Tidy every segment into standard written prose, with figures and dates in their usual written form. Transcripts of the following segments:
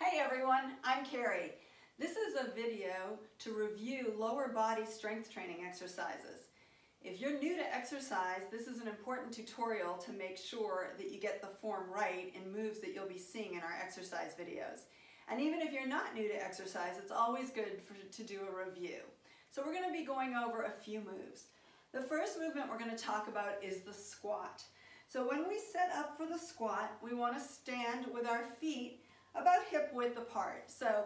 Hey everyone, I'm Carrie. This is a video to review lower body strength training exercises. If you're new to exercise, this is an important tutorial to make sure that you get the form right in moves that you'll be seeing in our exercise videos. And even if you're not new to exercise, it's always good to do a review. So we're going to be going over a few moves. The first movement we're going to talk about is the squat. So when we set up for the squat, we want to stand with our feet about hip width apart. So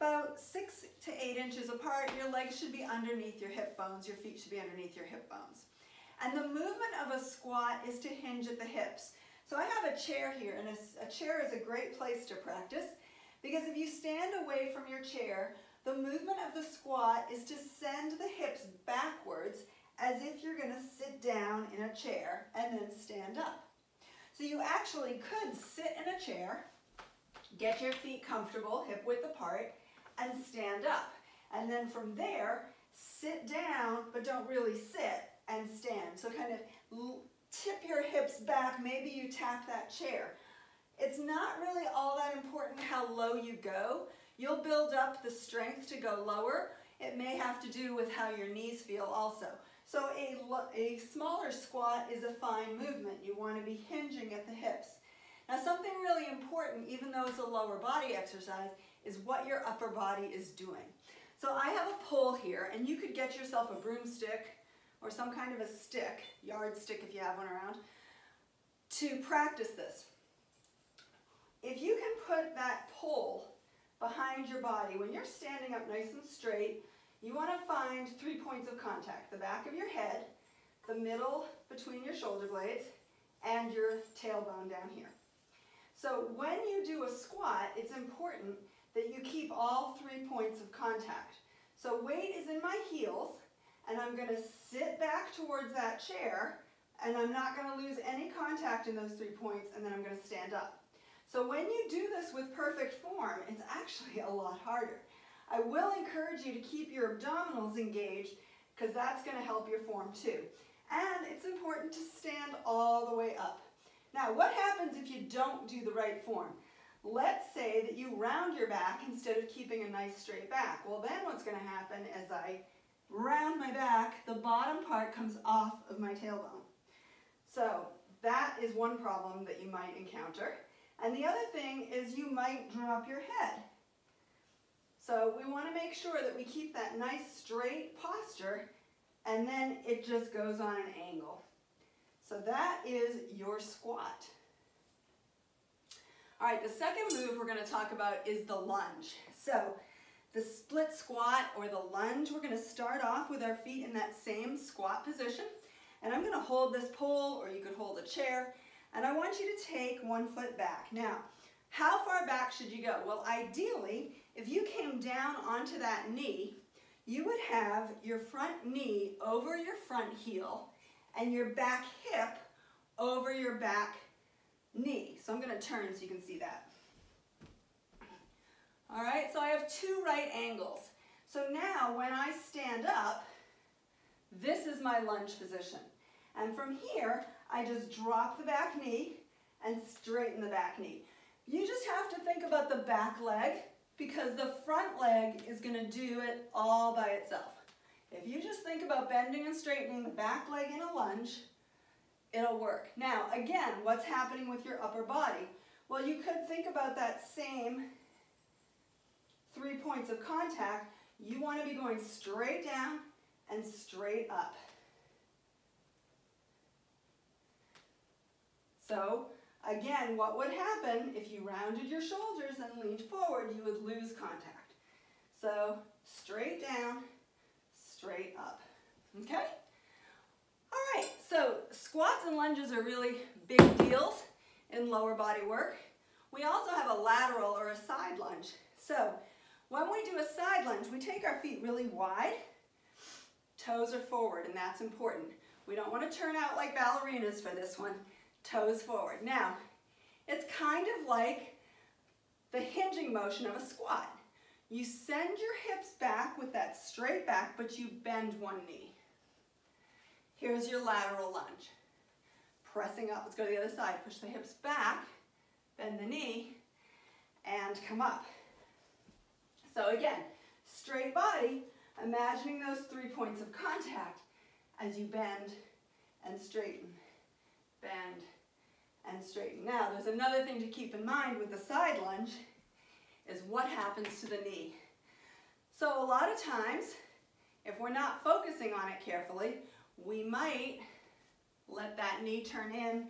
about 6 to 8 inches apart, your legs should be underneath your hip bones, your feet should be underneath your hip bones. And the movement of a squat is to hinge at the hips. So I have a chair here, and a chair is a great place to practice because if you stand away from your chair, the movement of the squat is to send the hips backwards as if you're going to sit down in a chair and then stand up. So you actually could sit in a chair, get your feet comfortable, hip width apart, and stand up. And then from there, sit down, but don't really sit, and stand. So kind of tip your hips back, maybe you tap that chair. It's not really all that important how low you go. You'll build up the strength to go lower. It may have to do with how your knees feel also. So a smaller squat is a fine movement. You want to be hinging at the hips. Now something really important, even though it's a lower body exercise, is what your upper body is doing. So I have a pole here, and you could get yourself a broomstick or some kind of a stick, yardstick if you have one around, to practice this. If you can put that pole behind your body, when you're standing up nice and straight, you want to find 3 points of contact: the back of your head, the middle between your shoulder blades, and your tailbone down here. So when you do a squat, it's important that you keep all 3 points of contact. So weight is in my heels, and I'm going to sit back towards that chair, and I'm not going to lose any contact in those 3 points, and then I'm going to stand up. So when you do this with perfect form, it's actually a lot harder. I will encourage you to keep your abdominals engaged because that's going to help your form too. And it's important to stand all the way up. Now, what happens if you don't do the right form? Let's say that you round your back instead of keeping a nice straight back. Well, then what's going to happen as I round my back, the bottom part comes off of my tailbone. So that is one problem that you might encounter. And the other thing is you might drop your head. So we want to make sure that we keep that nice straight posture, and then it just goes on an angle. So that is your squat. All right, the second move we're going to talk about is the lunge. So the split squat or the lunge, we're going to start off with our feet in that same squat position. And I'm going to hold this pole, or you could hold a chair, and I want you to take 1 foot back. Now, how far back should you go? Well, ideally, if you came down onto that knee, you would have your front knee over your front heel and your back hip over your back knee. So I'm going to turn so you can see that. All right, so I have 2 right angles. So now when I stand up, this is my lunge position. And from here, I just drop the back knee and straighten the back knee. You just have to think about the back leg because the front leg is going to do it all by itself. If you just think about bending and straightening the back leg in a lunge, it'll work. Now, again, what's happening with your upper body? Well, you could think about that same 3 points of contact. You want to be going straight down and straight up. So, again, what would happen if you rounded your shoulders and leaned forward? You would lose contact. So, straight down, straight up. Okay? All right, so squats and lunges are really big deals in lower body work. We also have a lateral or a side lunge. So, when we do a side lunge, we take our feet really wide. Toes are forward, and that's important. We don't want to turn out like ballerinas for this one. Toes forward. Now, it's kind of like the hinging motion of a squat. You send your hips back with that straight back, but you bend one knee. Here's your lateral lunge. Pressing up. Let's go to the other side. Push the hips back, bend the knee, and come up. So again, straight body, imagining those 3 points of contact as you bend and straighten, bend and straighten. Now, there's another thing to keep in mind with the side lunge is what happens to the knee. So a lot of times, if we're not focusing on it carefully, we might let that knee turn in,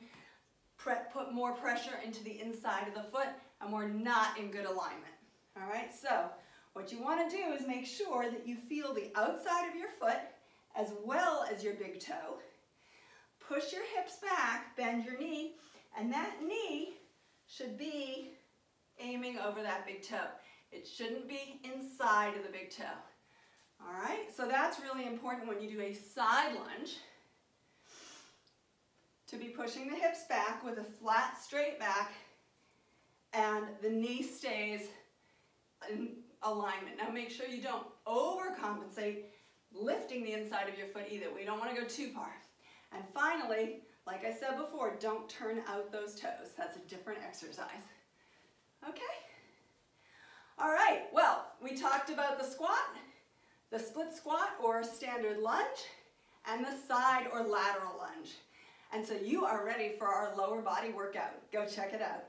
put more pressure into the inside of the foot, and we're not in good alignment. All right, so what you want to do is make sure that you feel the outside of your foot as well as your big toe. Push your hips back, bend your knee, and that knee should be aiming over that big toe. It shouldn't be inside of the big toe. All right, so that's really important when you do a side lunge, to be pushing the hips back with a flat, straight back, and the knee stays in alignment. Now make sure you don't overcompensate lifting the inside of your foot either. We don't want to go too far. And finally, like I said before, don't turn out those toes. That's a different exercise. Okay? All right, well, we talked about the squat, the split squat or standard lunge, and the side or lateral lunge. And so you are ready for our lower body workout. Go check it out.